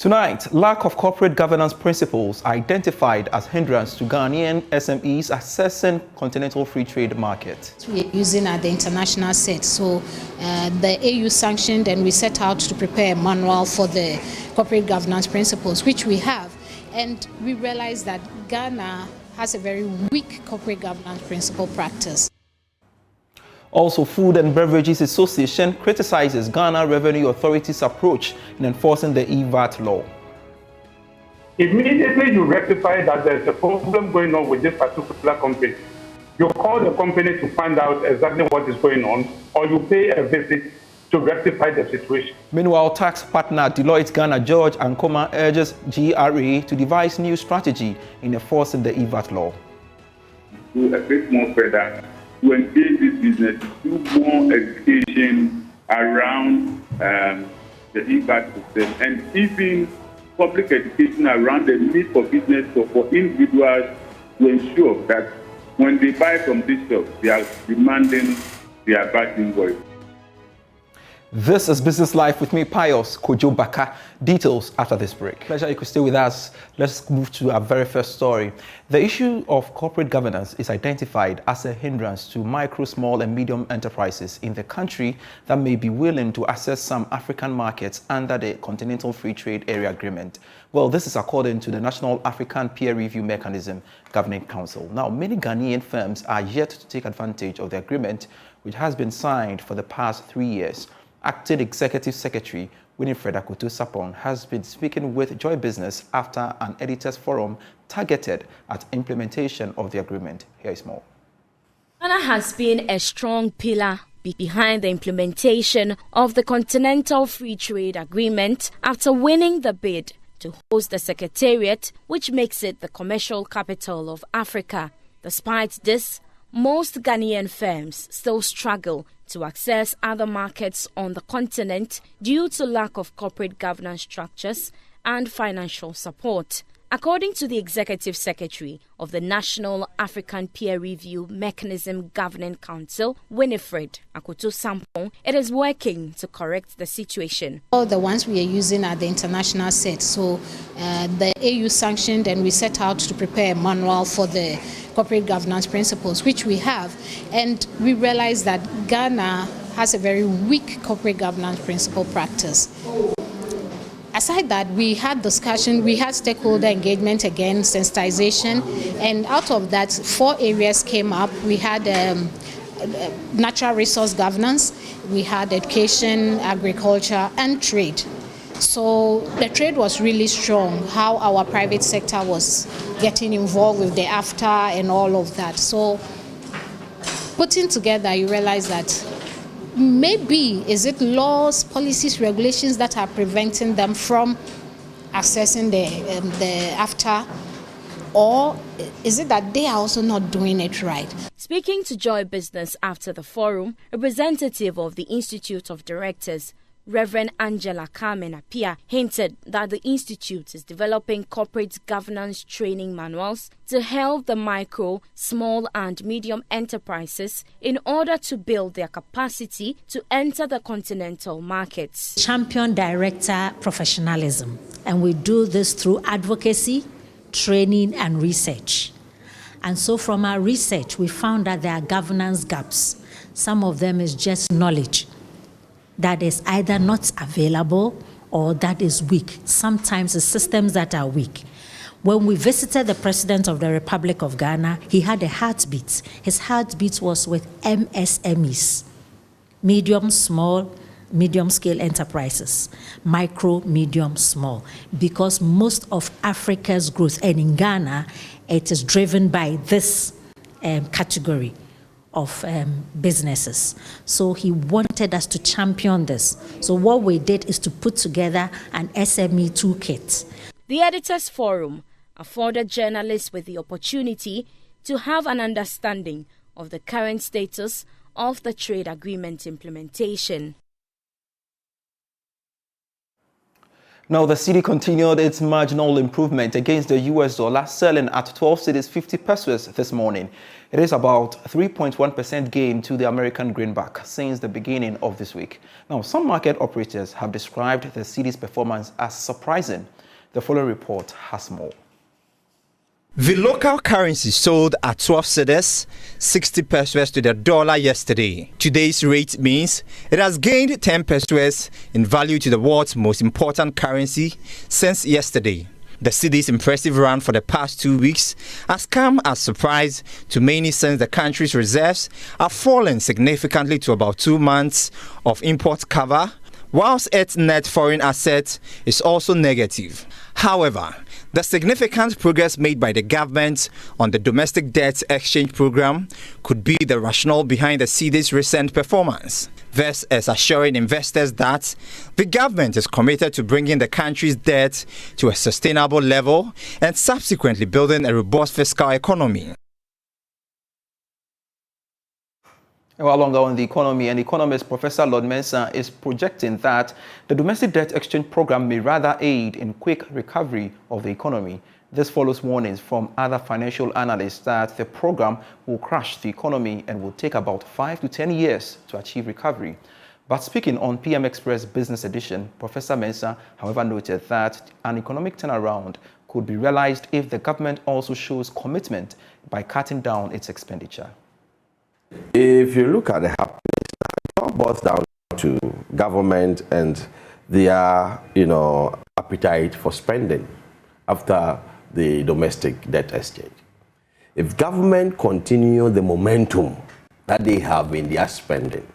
Tonight, lack of corporate governance principles identified as hindrance to Ghanaian SMEs accessing continental free trade market. We are using at the international set. So the AU sanctioned and we set out to prepare a manual for the corporate governance principles, which we have. And we realize that Ghana has a very weak corporate governance principle practice. Also, Food and Beverages Association criticizes Ghana Revenue Authority's approach in enforcing the e-VAT law. Immediately you rectify that there's a problem going on with this particular company. You call the company to find out exactly what is going on, or you pay a visit to rectify the situation. Meanwhile, tax partner Deloitte Ghana George Ankoma urges GRA to devise new strategy in enforcing the e-VAT law. Do a bit more further to engage this business, do more education around the e-VAT system, and even public education around the need for business or for individuals to ensure that when they buy from this shop, they are demanding their VAT invoice. This is Business Life with me, Pious Kojo Backah. Details after this break. Pleasure you could stay with us. Let's move to our very first story. The issue of corporate governance is identified as a hindrance to micro, small and medium enterprises in the country that may be willing to access some African markets under the Continental Free Trade Area Agreement. Well, this is according to the National African Peer Review Mechanism Governing Council. Now, many Ghanaian firms are yet to take advantage of the agreement, which has been signed for the past 3 years. Acting Executive Secretary Winifred Akoto Sapong has been speaking with Joy Business after an editors forum targeted at implementation of the agreement. Here is more. Ghana has been a strong pillar behind the implementation of the Continental Free Trade Agreement after winning the bid to host the Secretariat, which makes it the commercial capital of Africa. Despite this, most Ghanaian firms still struggle to access other markets on the continent due to lack of corporate governance structures and financial support. According to the Executive Secretary of the National African Peer Review Mechanism Governing Council, Winifred Akoto Sapong, it is working to correct the situation. All the ones we are using at the international set. So the AU sanctioned and we set out to prepare a manual for the corporate governance principles, which we have. And we realize that Ghana has a very weak corporate governance principle practice. Aside that, we had discussion, we had stakeholder engagement again, sensitization, and out of that, 4 areas came up. We had natural resource governance, we had education, agriculture, and trade. So the trade was really strong, how our private sector was getting involved with the AFTA and all of that. So putting together, you realize that maybe is it laws, policies, regulations that are preventing them from accessing the AFTA, or is it that they are also not doing it right? Speaking to Joy Business after the forum, representative of the Institute of Directors, Reverend Angela Carmen Apia, hinted that the Institute is developing corporate governance training manuals to help the micro, small and medium enterprises in order to build their capacity to enter the continental markets. Champion director professionalism, and we do this through advocacy, training and research. And so from our research, we found that there are governance gaps. Some of them is just knowledge that is either not available or that is weak. Sometimes the systems that are weak. When we visited the President of the Republic of Ghana, he had a heartbeat. His heartbeat was with MSMEs, medium, small, medium-scale enterprises, micro, medium, small, because most of Africa's growth, and in Ghana, it is driven by this category of businesses. So he wanted us to champion this. So what we did is to put together an SME toolkit. The Editors Forum afforded journalists with the opportunity to have an understanding of the current status of the trade agreement implementation. Now, the cedi continued its marginal improvement against the US dollar, selling at 12 cedis 50 pesos this morning. It is about 3.1% gain to the American greenback since the beginning of this week. Now, some market operators have described the cedi's performance as surprising. The following report has more. The local currency sold at 12 cedis, 60 pesos to the dollar yesterday. Today's rate means it has gained 10 pesos in value to the world's most important currency since yesterday. The cedi's impressive run for the past 2 weeks has come as a surprise to many since the country's reserves have fallen significantly to about 2 months of import cover, whilst its net foreign asset is also negative. However, the significant progress made by the government on the domestic debt exchange program could be the rationale behind the cedi's recent performance. This is assuring investors that the government is committed to bringing the country's debt to a sustainable level and subsequently building a robust fiscal economy. Well, longer on the economy, and economist Professor Lord Mensah is projecting that the domestic debt exchange program may rather aid in quick recovery of the economy. This follows warnings from other financial analysts that the program will crash the economy and will take about 5 to 10 years to achieve recovery. But speaking on PM Express Business Edition, Professor Mensah, however, noted that an economic turnaround could be realized if the government also shows commitment by cutting down its expenditure. If you look at the happiness, it all boils down to government and their, appetite for spending after the domestic debt exchange. If government continue the momentum that they have in their spending,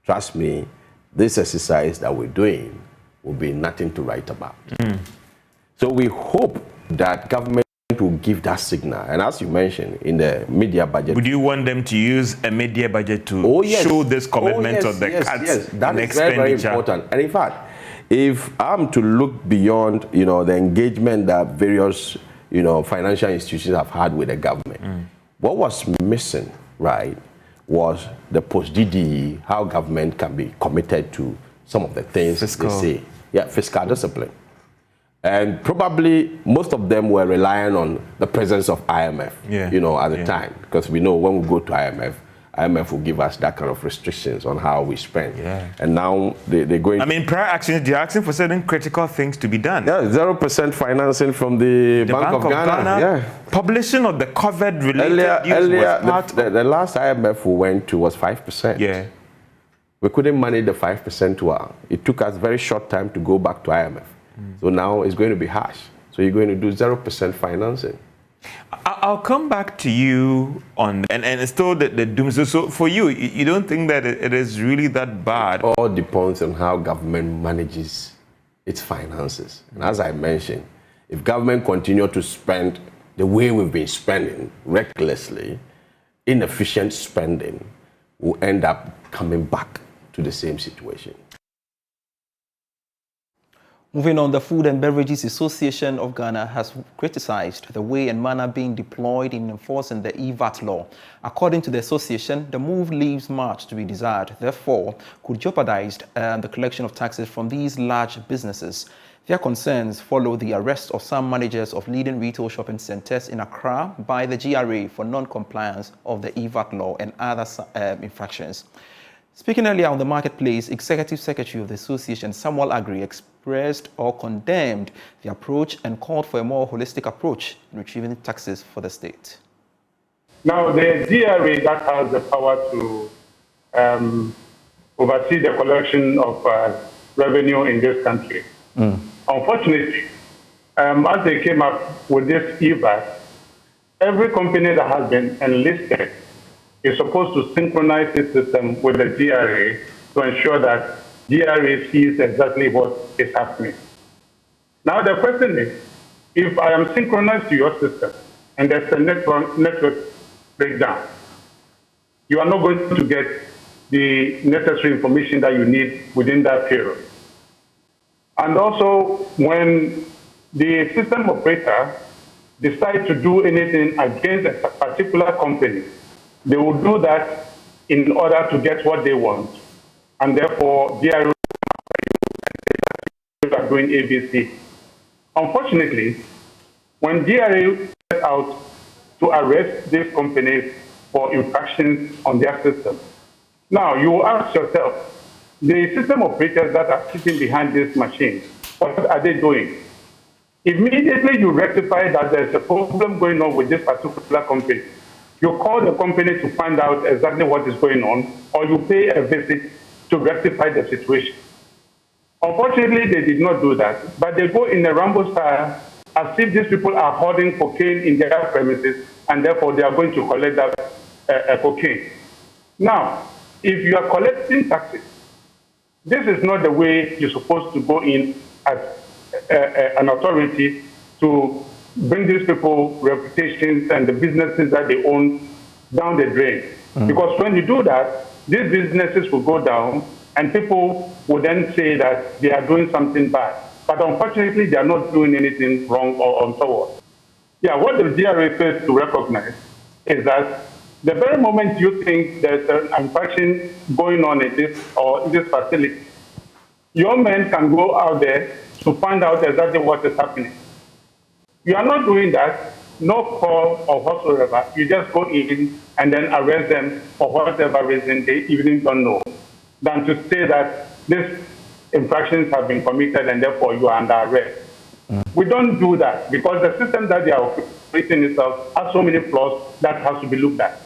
trust me, this exercise that we're doing will be nothing to write about. So we hope that government will give that signal. And as you mentioned, in the media budget. Would you want them to use a media budget to show this commitment of the cuts that in is very, very important. And in fact, if I'm to look beyond, the engagement that various, financial institutions have had with the government, what was missing, right, was the post-DDE, how government can be committed to some of the things they say. Yeah, fiscal discipline. And probably most of them were relying on the presence of IMF, at the time. Because we know when we go to IMF will give us that kind of restrictions on how we spend. And now they're going... prior actions, they're asking for certain critical things to be done. 0% financing from the Bank of Ghana. Publishing of the COVID-related news the last IMF we went to was 5%. We couldn't manage the 5% it took us a very short time to go back to IMF. So now it's going to be harsh. So you're going to do 0% financing. I'll come back to you on, and it's still the doom. So for you, you don't think that it is really that bad? It all depends on how government manages its finances. And as I mentioned, if government continue to spend the way we've been spending, recklessly, inefficient spending, we'll end up coming back to the same situation. Moving on, the Food and Beverages Association of Ghana has criticized the way and manner being deployed in enforcing the e-VAT law. According to the association, the move leaves much to be desired, therefore could jeopardize the collection of taxes from these large businesses. Their concerns follow the arrest of some managers of leading retail shopping centers in Accra by the GRA for non-compliance of the e-VAT law and other infractions. Speaking earlier on the marketplace, Executive Secretary of the Association, Samuel Agri, expressed or condemned the approach and called for a more holistic approach in retrieving taxes for the state. Now, the GRA that has the power to oversee the collection of revenue in this country. Unfortunately, as they came up with this e-VAT, every company that has been enlisted is supposed to synchronize its system with the GRA to ensure that GRA sees exactly what is happening. Now the question is, if I am synchronized to your system and there's a network breakdown, you are not going to get the necessary information that you need within that period. And also, when the system operator decides to do anything against a particular company, they will do that in order to get what they want, and therefore GRA you are doing ABC. Unfortunately, when DRA set out to arrest these companies for infractions on their system, now you will ask yourself, the system operators that are sitting behind this machine, what are they doing? Immediately you rectify that there's a problem going on with this particular company. You call the company to find out exactly what is going on, or you pay a visit to rectify the situation. Unfortunately, they did not do that, but they go in a Rambo style as if these people are hoarding cocaine in their premises, and therefore they are going to collect that cocaine. Now, if you are collecting taxes, this is not the way you're supposed to go in as an authority to bring these people reputations and the businesses that they own down the drain. Because when you do that, these businesses will go down and people will then say that they are doing something bad. But unfortunately, they are not doing anything wrong or untoward. Yeah, what the DRA fails to recognize is that the very moment you think there's an infraction going on in this facility, your men can go out there to find out exactly what is happening. You are not doing that, no call or whatsoever. You just go in and then arrest them for whatever reason they even don't know, than to say that these infractions have been committed and therefore you are under arrest. We don't do that because the system that they are operating itself has so many flaws that has to be looked at.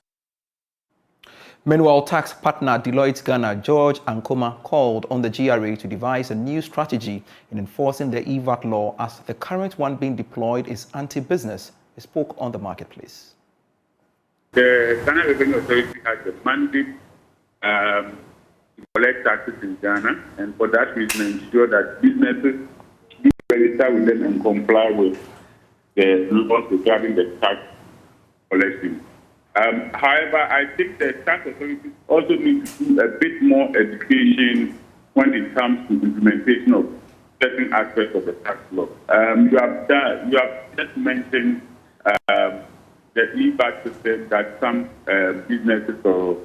Meanwhile, tax partner Deloitte Ghana George Ankoma called on the GRA to devise a new strategy in enforcing the e-VAT law as the current one being deployed is anti-business. He spoke on the marketplace. The Ghana Revenue Authority has a mandate to collect taxes in Ghana, and for that reason ensure that businesses do register with them and comply with the laws regarding the tax collection. However, I think the tax authorities also need to do a bit more education when it comes to implementation of certain aspects of the tax law. You have just mentioned the e-VAT system that some businesses or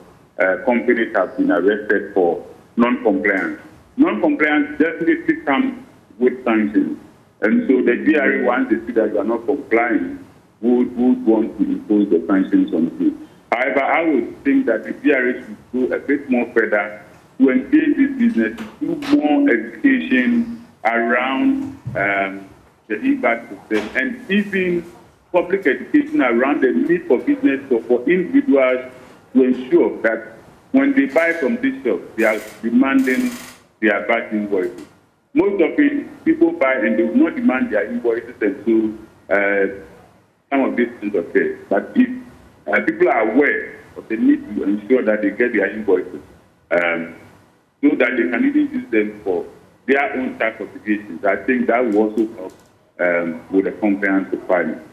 companies have been arrested for non-compliance. Non-compliance definitely comes with sanctions, and so the GRA, once they see that you are not complying, would want to impose the sanctions on you. However, I would think that the DRA should go a bit more further to engage these businesses, do more education around the e-VAT system, and even public education around the need for business or for individuals to ensure that when they buy from this shop, they are demanding their VAT invoices. Most of it, people buy and they will not demand their invoices, and so some of these things occur. But if people are aware of the need to ensure that they get their invoices, so that they can even use them for their own tax obligations, I think that will also help with the compliance requirements.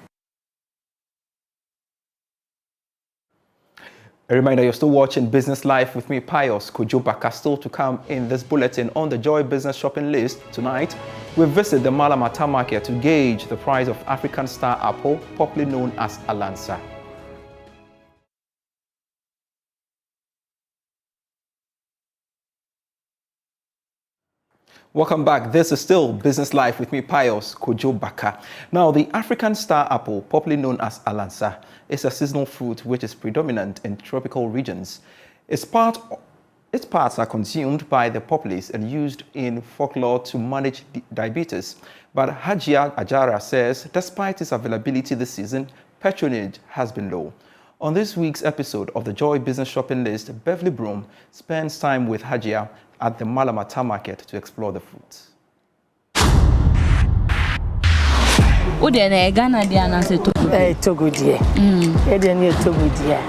A reminder, you're still watching Business Life with me, Pious Kojo Backah. Still to come in this bulletin on the Joy Business Shopping List tonight, we visit the Malamata market to gauge the price of African star apple, popularly known as Alansa. Welcome back. This is still Business Life with me, Pious Kojo Backah. Now, the African star apple, popularly known as Alansa, is a seasonal fruit which is predominant in tropical regions. Its parts are consumed by the populace and used in folklore to manage diabetes. But Hajia Ajara says, despite its availability this season, patronage has been low. On this week's episode of the Joy Business Shopping List, Beverly Broom spends time with Hajia at the Malamata market to explore the fruits. Ghana Togo dear. Togo dear.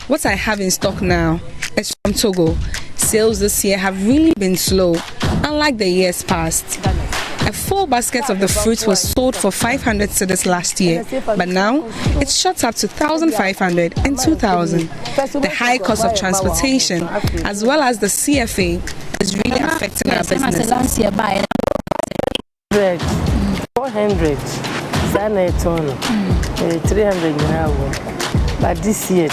What I have in stock now is from Togo. Sales this year have really been slow, unlike the years past. A full basket of the fruits was sold for 500 cedis last year, but now it's shot up to 1,500 and 2,000. The high cost of transportation, as well as the CFA, is really affecting our business. 400, 300 now. But this year,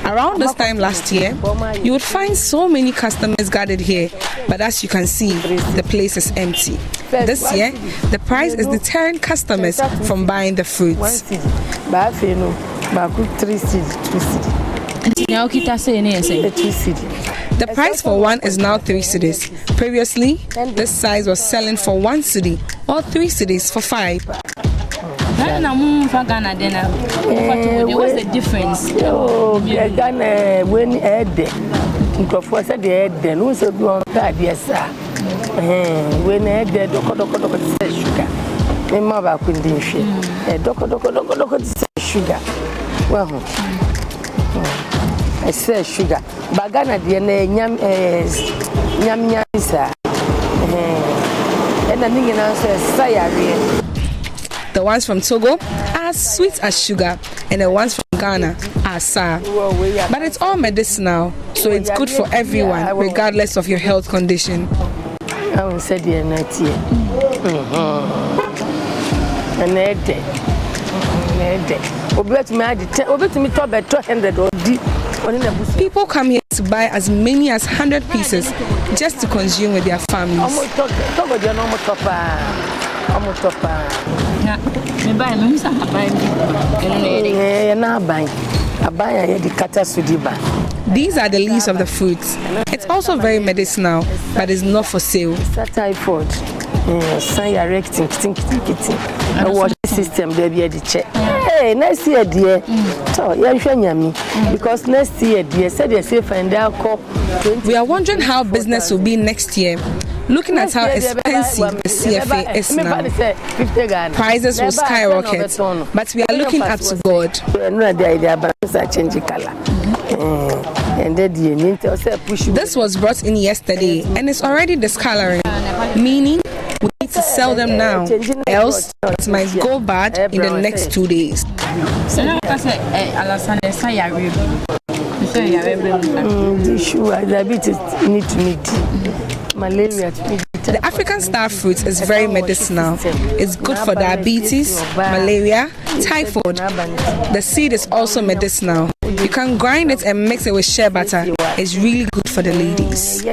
Around this time last year, you would find so many customers gathered here, but as you can see, the place is empty. This year, the price is deterring customers from buying the fruits. The price for one is now 3 cedis. Previously, this size was selling for 1 cedi or 3 cedis for 5. What's the difference? Oh, Ghana when said the no so be on card yes sir. When sugar. Me ma ba kundi hwe. Doko sugar. Well, I say sugar. But Ghana de na nyam sir. And I think na say the ones from Togo are sweet as sugar, and the ones from Ghana are sour. But it's all medicinal, so it's good for everyone, regardless of your health condition. I said the people come here to buy as many as 100 pieces just to consume with their families. These are the leaves of the fruits. It's also very medicinal, but it's not for sale. Typhoid, water system, baby, the check. Hey, next year, dear. So, because next year, dear, said you say find out. We are wondering how business will be next year. Looking at how expensive the CFA is now, prices will skyrocket, but we are looking up to God. This was brought in yesterday and it's already discoloring, meaning we need to sell them now, else it might go bad in the next 2 days. The African star fruit is very medicinal. It's good for diabetes, malaria, typhoid. The seed is also medicinal. You can grind it and mix it with shea butter. It's really good for the ladies.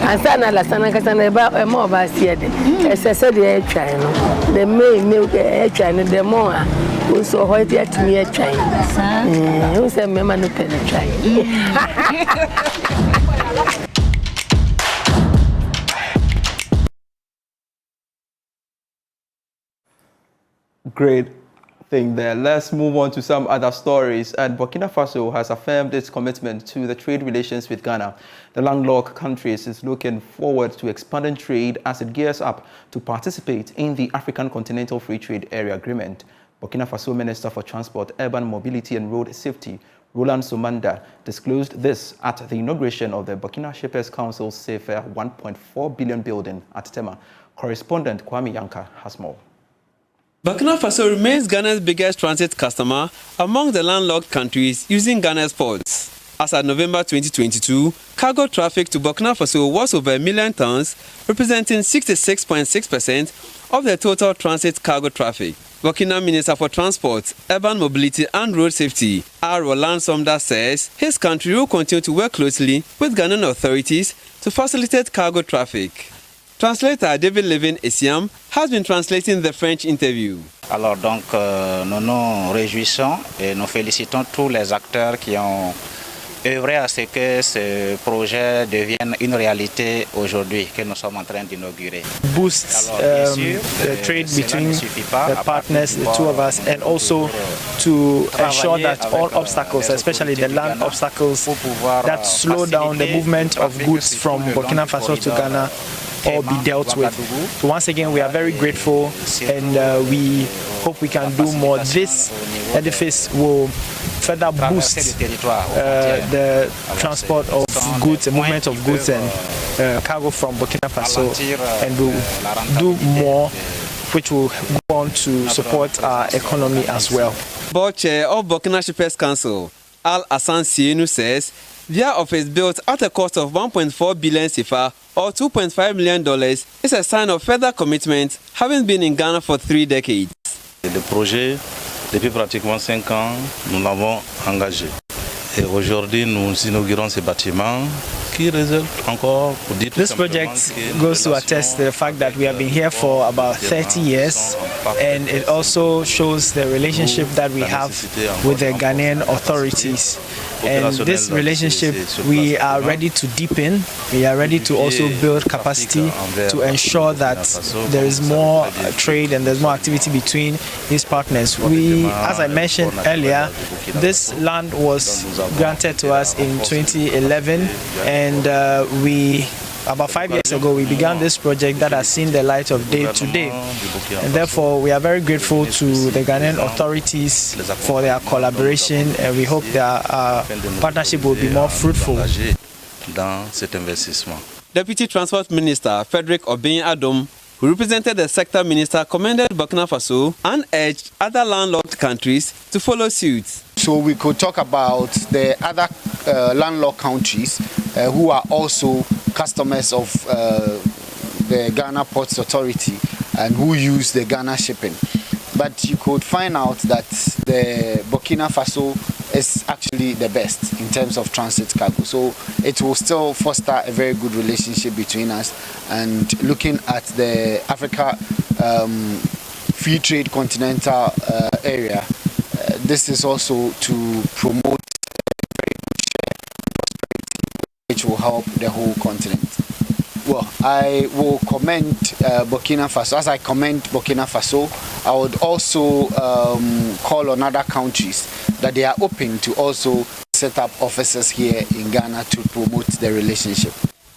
Asana la sana kasana ba mo ba siede ese de e twan no the me e twan no the more so hoiti atumi e twan who say me ma no pen twan. Great thing there. Let's move on to some other stories. And Burkina Faso has affirmed its commitment to the trade relations with Ghana. The landlocked country is looking forward to expanding trade as it gears up to participate in the African Continental Free Trade Area Agreement. Burkina Faso Minister for Transport, Urban Mobility and Road Safety, Roland Somanda, disclosed this at the inauguration of the Burkina Shippers Council's safer 1.4 billion building at Tema. Correspondent Kwame Yanka has more. Burkina Faso remains Ghana's biggest transit customer among the landlocked countries using Ghana's ports. As at November 2022, cargo traffic to Burkina Faso was over 1 million tons, representing 66.6% of the total transit cargo traffic. Burkina Minister for Transport, Urban Mobility and Road Safety, Roland Somda, says his country will continue to work closely with Ghanaian authorities to facilitate cargo traffic. Translator David Levin Essiam has been translating the French interview. Alors donc, nous nous réjouissons et nous félicitons tous les acteurs qui ont œuvré à ce que ce projet devienne une réalité aujourd'hui que nous sommes en train d'inaugurer. Boosts the trade between the partners, the two of us, and also to ensure that all obstacles, especially the land obstacles that slow down the movement of goods from Burkina Faso to Ghana, all be dealt with. So once again, we are very grateful and we hope we can do more. This edifice will further boost the transport of goods, the movement of goods and cargo from Burkina Faso, and will do more, which will go on to support our economy as well. Board Chair of Burkina Shippers Council, Al Hassan Sienu says their office, built at a cost of 1.4 billion CFA or $2.5 million, is a sign of further commitment, having been in Ghana for 3 decades. Le projet, depuis pratiquement 5 ans, nous l'avons engagé. Et aujourd'hui, nous inaugurons ces bâtiments qui résultent encore pour dire. This project goes to attest to the fact that we have been here for about 30 years, and it also shows the relationship that we have with the Ghanaian authorities. And this relationship we are ready to deepen. We are ready to also build capacity to ensure that there is more trade and there's more activity between these partners. We, as I mentioned earlier, this land was granted to us in 2011, and about 5 years ago, we began this project that has seen the light of day today. And therefore, we are very grateful to the Ghanaian authorities for their collaboration, and we hope that our partnership will be more fruitful. Deputy Transport Minister Frederick Obin Adom, who represented the sector minister, commended Burkina Faso and urged other landlocked countries to follow suit. So we could talk about the other landlocked countries who are also customers of the Ghana Ports Authority and who use the Ghana shipping. But you could find out that the Burkina Faso is actually the best in terms of transit cargo. So it will still foster a very good relationship between us. And looking at the Africa Free Trade Continental area, this is also to promote a very good share prosperity, which will help the whole continent. Well, I will commend Burkina Faso. As I commend Burkina Faso, I would also call on other countries that they are open to also set up offices here in Ghana to promote the relationship.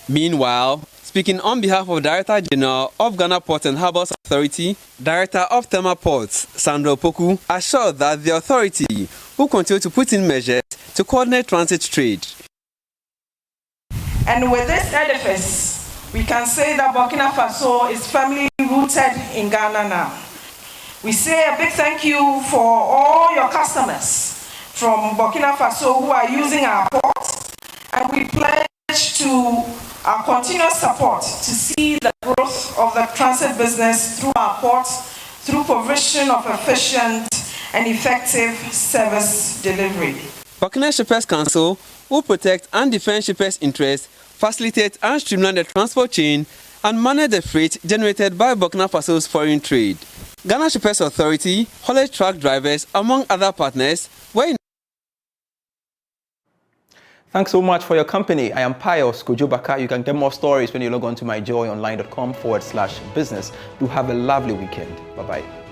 Meanwhile, speaking on behalf of Director General of Ghana Ports and Harbours Authority, Director of Tema Ports, Sandra Opoku, assured that the authority will continue to put in measures to coordinate transit trade. And with this edifice, we can say that Burkina Faso is firmly rooted in Ghana now. We say a big thank you for all your customers from Burkina Faso who are using our ports, and we pledge to our continuous support to see the growth of the transit business through our ports, through provision of efficient and effective service delivery. Burkina Shippers Council will protect and defend shippers' interests, facilitate and streamline the transport chain, and manage the freight generated by Burkina Faso's foreign trade. Ghana Shippers Authority, haulage truck drivers, among other partners, were in. Thanks so much for your company. I am Pious Kojo Backah. You can get more stories when you log on to myjoyonline.com/business. Do have a lovely weekend. Bye-bye.